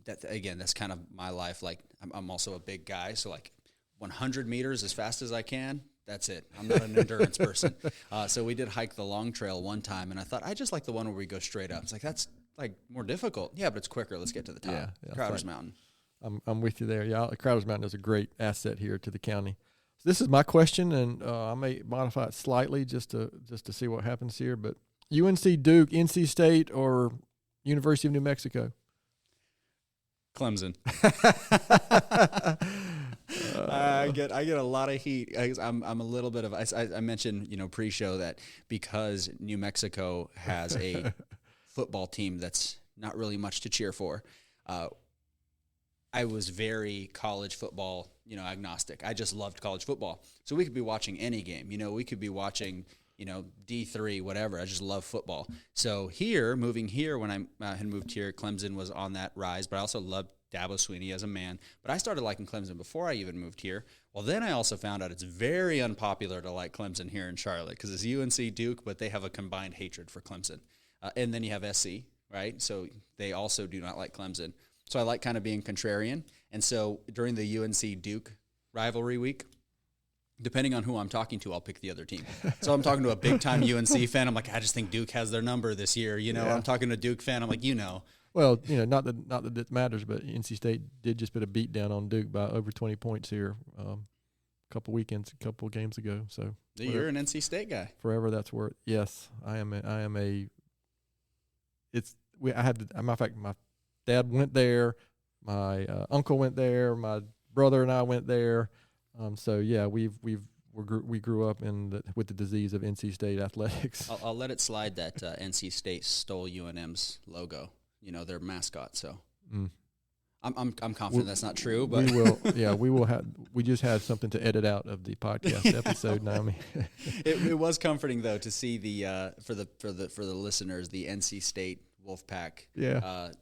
That's kind of my life. Like I'm also a big guy, so like 100 meters as fast as I can. That's it. I'm not an endurance person. So we did hike the long trail one time, and I thought I just like the one where we go straight up. It's like that's like more difficult. Yeah, but it's quicker. Let's get to the top. Yeah, Crowder's Mountain. I'm with you there. Yeah, Crowder's Mountain is a great asset here to the county. So this is my question, and I may modify it slightly just to see what happens here. But UNC, Duke, NC State, or University of New Mexico? Clemson. I get a lot of heat. I'm a little bit of I mentioned pre-show that because New Mexico has a football team that's not really much to cheer for. I was very college football agnostic. I just loved college football, so we could be watching any game. We could be watching D3, whatever. I just love football. So moving here when I had moved here, Clemson was on that rise, but I also loved Dabo Swinney as a man. But I started liking Clemson before I even moved here. Well, then I also found out it's very unpopular to like Clemson here in Charlotte because it's UNC Duke, but they have a combined hatred for Clemson. And then you have SC, right? So they also do not like Clemson. So I like kind of being contrarian. And so during the UNC Duke rivalry week, depending on who I'm talking to, I'll pick the other team. So I'm talking to a big-time UNC fan. I'm like, I just think Duke has their number this year. I'm talking to a Duke fan. I'm like, Well, not that it matters, but NC State did just put a beat down on Duke by over 20 points here a couple games ago. So you're an NC State guy. Forever, that's where. Yes, I am. I had to. Matter of fact, my dad went there. My uncle went there. My brother and I went there. So yeah, we grew up with the disease of NC State athletics. I'll let it slide that NC State stole UNM's logo, their mascot. So I'm confident that's not true, but we will. Yeah, we will have. We just had something to edit out of the podcast episode. Naomi. It was comforting though to see the for the listeners, the NC State Wolfpack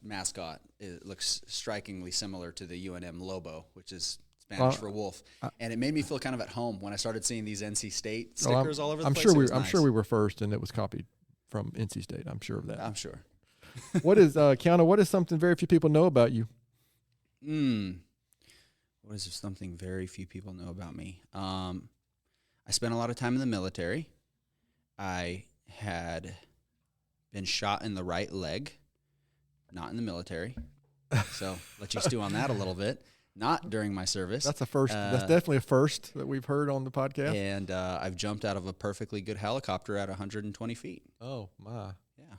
mascot. It looks strikingly similar to the UNM Lobo, which is Spanish for wolf, and it made me feel kind of at home when I started seeing these NC State stickers all over the place. I'm sure we were first, and it was copied from NC State. I'm sure of that. I'm sure. What is Keanu? What is something very few people know about you? What is something very few people know about me? I spent a lot of time in the military. I had been shot in the right leg, not in the military. So let you stew on that a little bit. Not during my service. That's a first. That's definitely a first that we've heard on the podcast. And I've jumped out of a perfectly good helicopter at 120 feet. Oh, my. Yeah.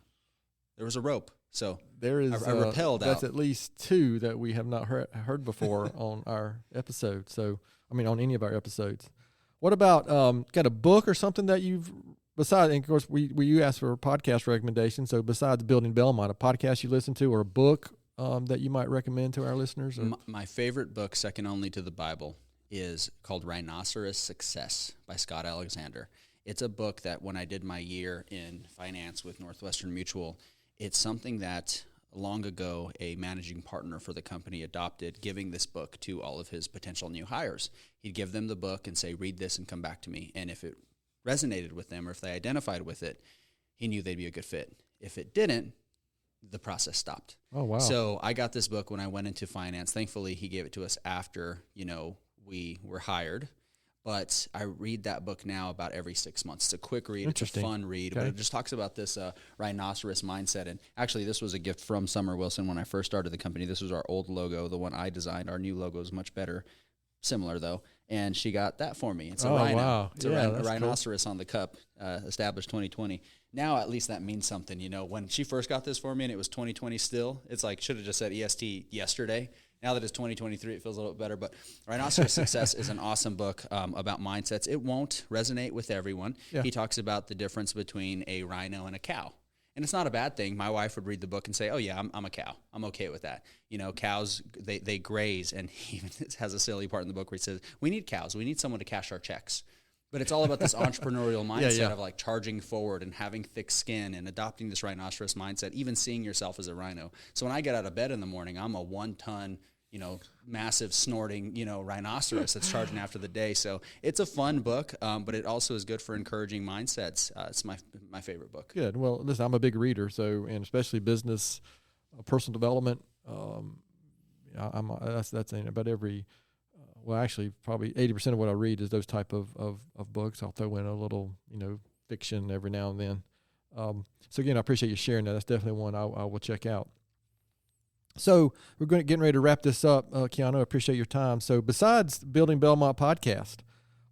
There was a rope. So there is. I rappelled out. That's at least two that we have not heard before on our episode. So, on any of our episodes. What about got a book or something that you've, besides, and of course, you asked for a podcast recommendation. So besides Building Belmont, a podcast you listen to or a book that you might recommend to our listeners? My favorite book, second only to the Bible, is called Rhinoceros Success by Scott Alexander. It's a book that when I did my year in finance with Northwestern Mutual, it's something that long ago a managing partner for the company adopted, giving this book to all of his potential new hires. He'd give them the book and say, read this and come back to me. And if it resonated with them or if they identified with it, he knew they'd be a good fit. If it didn't, the process stopped. Oh, wow. So I got this book when I went into finance. Thankfully, he gave it to us after, we were hired. But I read that book now about every 6 months. It's a quick read. It's a fun read. Okay. But it just talks about this rhinoceros mindset. And actually, this was a gift from Summer Wilson when I first started the company. This was our old logo, the one I designed. Our new logo is much better. Similar, though. And she got that for me. It's a rhino. Wow. It's a rhinoceros cool. On the cup, established 2020. Now, at least that means something. When she first got this for me and it was 2020 still, it's like, should have just said EST yesterday. Now that it's 2023, it feels a little bit better. But Rhinoceros Success is an awesome book about mindsets. It won't resonate with everyone. Yeah. He talks about the difference between a rhino and a cow. And it's not a bad thing. My wife would read the book and say, oh, yeah, I'm a cow. I'm okay with that. Cows, they graze. And he even has a silly part in the book where he says, we need cows. We need someone to cash our checks. But it's all about this entrepreneurial mindset of like charging forward and having thick skin and adopting this rhinoceros mindset, even seeing yourself as a rhino. So when I get out of bed in the morning, I'm a 1-ton, massive snorting, rhinoceros that's charging after the day. So it's a fun book, but it also is good for encouraging mindsets. It's my favorite book. Good. Well, listen, I'm a big reader, and especially business, personal development. That's in about every. Well, actually, probably 80% of what I read is those type of books. I'll throw in a little, fiction every now and then. So again, I appreciate you sharing that. That's definitely one I will check out. So we're getting ready to wrap this up, Keanu. I appreciate your time. So besides Building Belmont Podcast,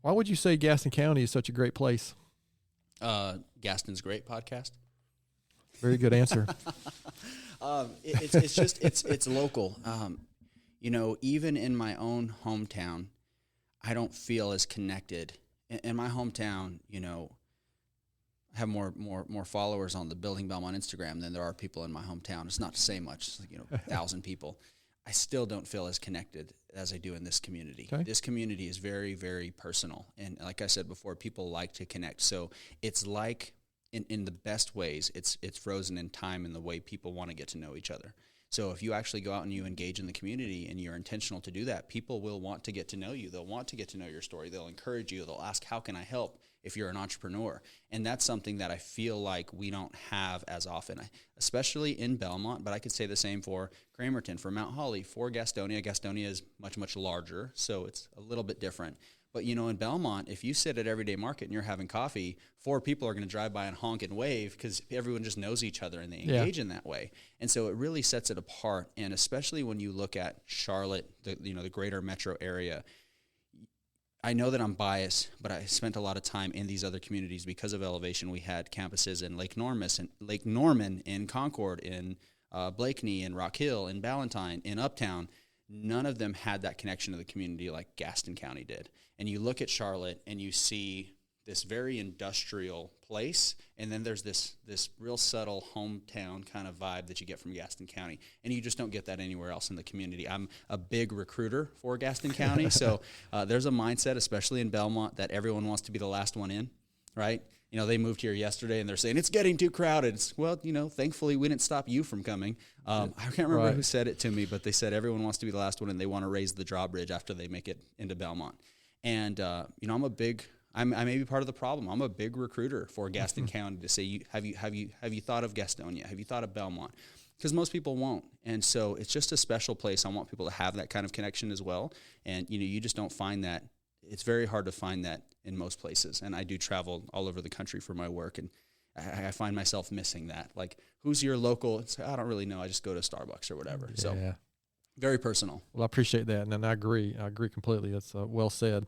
why would you say Gaston County is such a great place? Gaston's Great Podcast. Very good answer. It's local. Even in my own hometown, I don't feel as connected. In my hometown, I have more followers on the Building Belmont Instagram than there are people in my hometown. It's not to say much, it's 1,000 people. I still don't feel as connected as I do in this community. Okay. This community is very, very personal. And like I said before, people like to connect. So it's like, in the best ways, it's frozen in time in the way people want to get to know each other. So if you actually go out and you engage in the community and you're intentional to do that, people will want to get to know you. They'll want to get to know your story. They'll encourage you. They'll ask, how can I help, if you're an entrepreneur? And that's something that I feel like we don't have as often, especially in Belmont, but I could say the same for Cramerton, for Mount Holly, for Gastonia. Gastonia is much, much larger, so it's a little bit different. But, in Belmont, if you sit at Everyday Market and you're having coffee, 4 people are going to drive by and honk and wave because everyone just knows each other and they engage in that way. And so it really sets it apart. And especially when you look at Charlotte, the greater metro area, I know that I'm biased, but I spent a lot of time in these other communities because of Elevation. We had campuses in Lake Norman, in Concord, in Blakeney, in Rock Hill, in Ballantyne, in Uptown. none of them had that connection to the community like Gaston County did. And you look at Charlotte and you see this very industrial place, and then there's this real subtle hometown kind of vibe that you get from Gaston County, and you just don't get that anywhere else in the community. I'm a big recruiter for Gaston County, so there's a mindset, especially in Belmont, that everyone wants to be the last one in, right? You know, they moved here yesterday, and they're saying, it's getting too crowded. Well, you know, thankfully, we didn't stop you from coming. I can't remember who said it to me, but they said everyone wants to be the last one, and they want to raise the drawbridge after they make it into Belmont. And, you know, I may be part of the problem. I'm a big recruiter for Gaston County to say, have you thought of Gaston yet? Have you thought of Belmont? Because most people won't. And so it's just a special place. I want people to have that kind of connection as well. And, you know, you just don't find that. It's very hard to find that in most places. And I do travel all over the country for my work, and I find myself missing that. Like, who's your local? It's, I don't really know. I just go to Starbucks or whatever. Yeah. So very personal. Well, I appreciate that. And I agree. I agree completely. That's well said.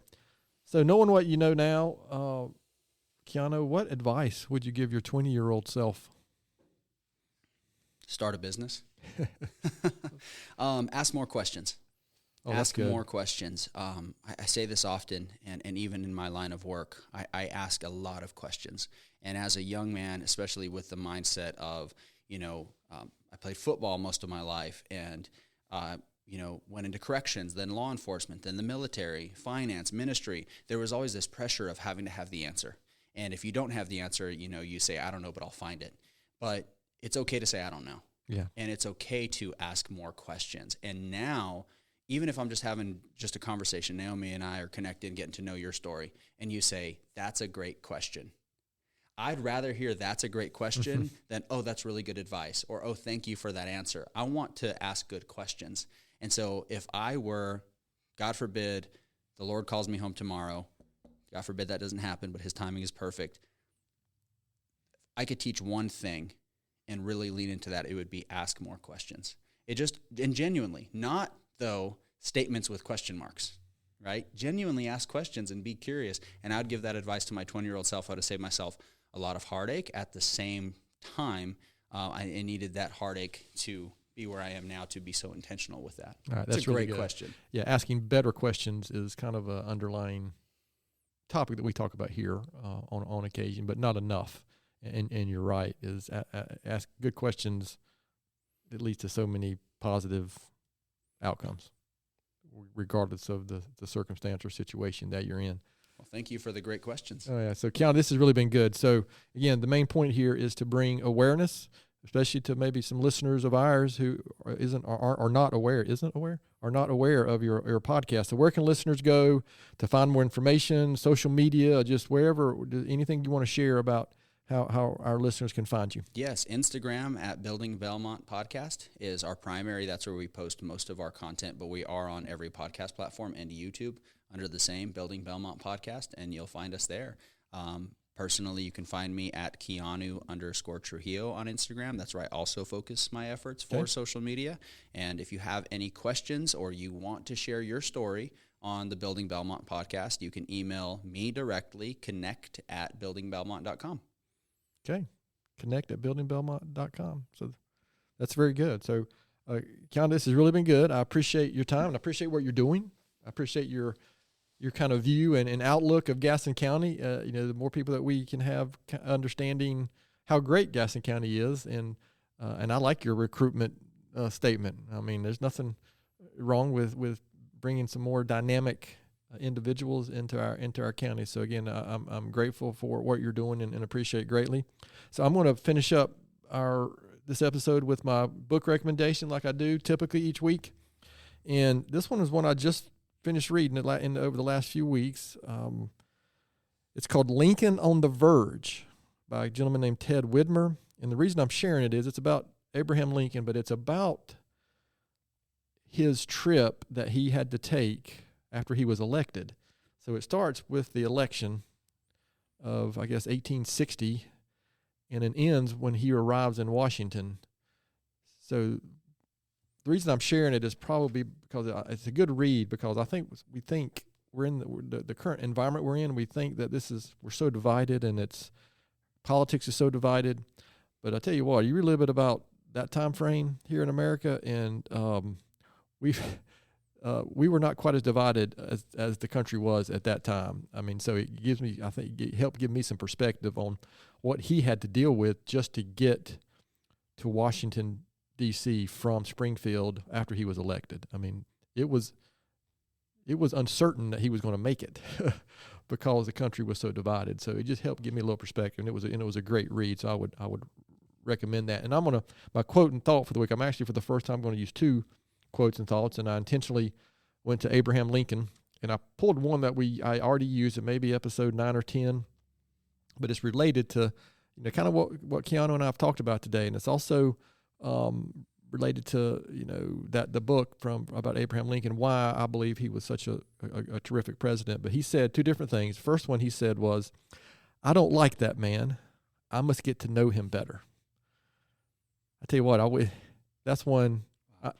So knowing what you know now, Keanu, what advice would you give your 20-year-old self? Start a business. Ask more questions. Ask more questions. I say this often, and even in my line of work, I ask a lot of questions. And as a young man, especially with the mindset of, you know, I played football most of my life, and you know, went into corrections, then law enforcement, then the military, finance, ministry. There was always this pressure of having to have the answer. And if you don't have the answer, you know, you say, I don't know, but I'll find it. But it's okay to say, I don't know. Yeah. And it's okay to ask more questions. And now, even if I'm just having just a conversation, Naomi and I are connected, getting to know your story, and you say, that's a great question. I'd rather hear that's a great question than, oh, that's really good advice, or, oh, thank you for that answer. I want to ask good questions. And so if I were, God forbid, the Lord calls me home tomorrow, God forbid that doesn't happen, but his timing is perfect, I could teach one thing and really lean into that, it would be ask more questions. And genuinely, not, though, statements with question marks, right? Genuinely ask questions and be curious. And I would give that advice to my 20-year-old self, how to save myself a lot of heartache. At the same time, I needed that heartache to be where I am now, to be so intentional with that. All right, that's a really great good question. Yeah, asking better questions is kind of an underlying topic that we talk about here on occasion, but not enough. And you're right, is ask good questions that leads to so many positive outcomes, regardless of the circumstance or situation that you're in. Well, thank you for the great questions. Oh, yeah. So, Keanu, this has really been good. So, again, the main point here is to bring awareness, especially to maybe some listeners of ours who are not aware of your podcast. So where can listeners go to find more information, social media, just wherever, anything you want to share about how our listeners can find you? Yes, Instagram at Building Belmont Podcast is our primary. That's where we post most of our content, but we are on every podcast platform and YouTube under the same Building Belmont Podcast, and you'll find us there. Personally, you can find me at Keanu_Trujillo on Instagram. That's where I also focus my efforts for social media. And if you have any questions or you want to share your story on the Building Belmont podcast, you can email me directly, connect@buildingbelmont.com. Okay, connect@buildingbelmont.com. So that's very good. So, Keanu, this has really been good. I appreciate your time, and I appreciate what you're doing. I appreciate your kind of view and outlook of Gaston County. The more people that we can have understanding how great Gaston County is, and I like your recruitment statement. I mean, there's nothing wrong with bringing some more dynamic individuals into our county. So again, I'm grateful for what you're doing and appreciate greatly. So I'm going to finish up this episode with my book recommendation, like I do typically each week, and this one is one I just finished reading it over the last few weeks. It's called Lincoln on the Verge by a gentleman named Ted Widmer. And the reason I'm sharing it is it's about Abraham Lincoln, but it's about his trip that he had to take after he was elected. So it starts with the election of, I guess, 1860, and it ends when he arrives in Washington. So the reason I'm sharing it is probably because it's a good read, because we think we're in the current environment we're in. We think that we're so divided, and politics is so divided. But I tell you what, you read a little bit about that time frame here in America, and we were not quite as divided as the country was at that time. I mean, so it helped give me some perspective on what he had to deal with just to get to Washington, D.C. from Springfield after he was elected. I mean, it was uncertain that he was going to make it because the country was so divided. So it just helped give me a little perspective, and it was a great read. So I would recommend that. And my quote and thought for the week, I'm actually for the first time going to use two quotes and thoughts, and I intentionally went to Abraham Lincoln, and I pulled one that I already used in maybe episode 9 or 10, but it's related to kind of what Keanu and I have talked about today, and it's also related to that the book about Abraham Lincoln, why I believe he was such a terrific president. But he said two different things. First one he said was, "I don't like that man. I must get to know him better." I tell you what, that's one.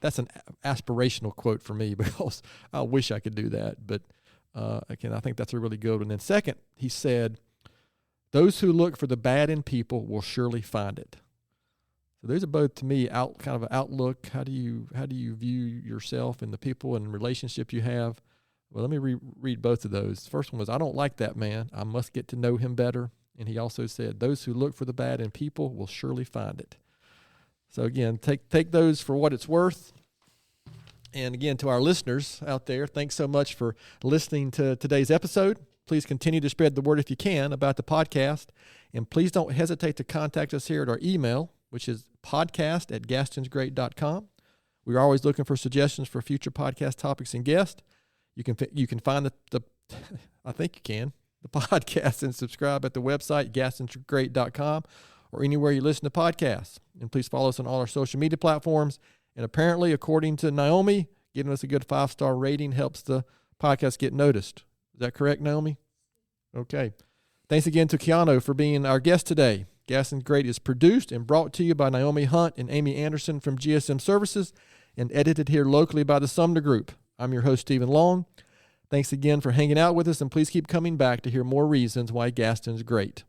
That's an aspirational quote for me because I wish I could do that. But again, I think that's a really good one. And then second, he said, "Those who look for the bad in people will surely find it." So those are both, to me, kind of an outlook. How do you view yourself and the people and relationship you have? Well, let me read both of those. The first one was, "I don't like that man. I must get to know him better." And he also said, "Those who look for the bad in people will surely find it." So again, take those for what it's worth. And again, to our listeners out there, thanks so much for listening to today's episode. Please continue to spread the word if you can about the podcast. And please don't hesitate to contact us here at our email, which is podcast@gastonsgreat.com. We're always looking for suggestions for future podcast topics and guests. You can find the I think you can, the podcast and subscribe at the website, gastonsgreat.com, or anywhere you listen to podcasts. And please follow us on all our social media platforms. And apparently, according to Naomi, giving us a good 5-star rating helps the podcast get noticed. Is that correct, Naomi? Okay. Thanks again to Keanu for being our guest today. Gaston's Great is produced and brought to you by Naomi Hunt and Amy Anderson from GSM Services and edited here locally by the Sumner Group. I'm your host, Stephen Long. Thanks again for hanging out with us, and please keep coming back to hear more reasons why Gaston's great.